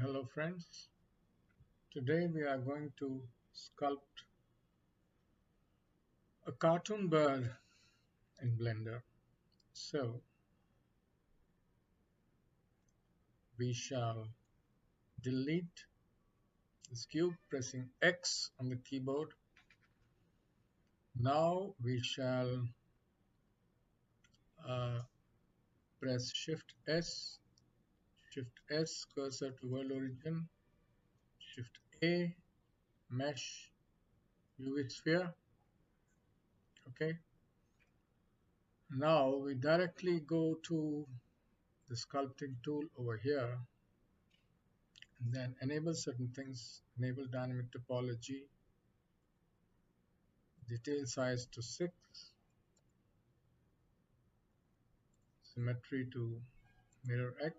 Hello friends, today we are going to sculpt a cartoon bird in Blender. So we shall delete this cube pressing X on the keyboard. Now we shall uh, press Shift S cursor to world origin, Shift A, mesh, UV sphere. Okay. Now we directly go to the sculpting tool over here and then enable certain things, enable dynamic topology, detail size to 6, symmetry to mirror X,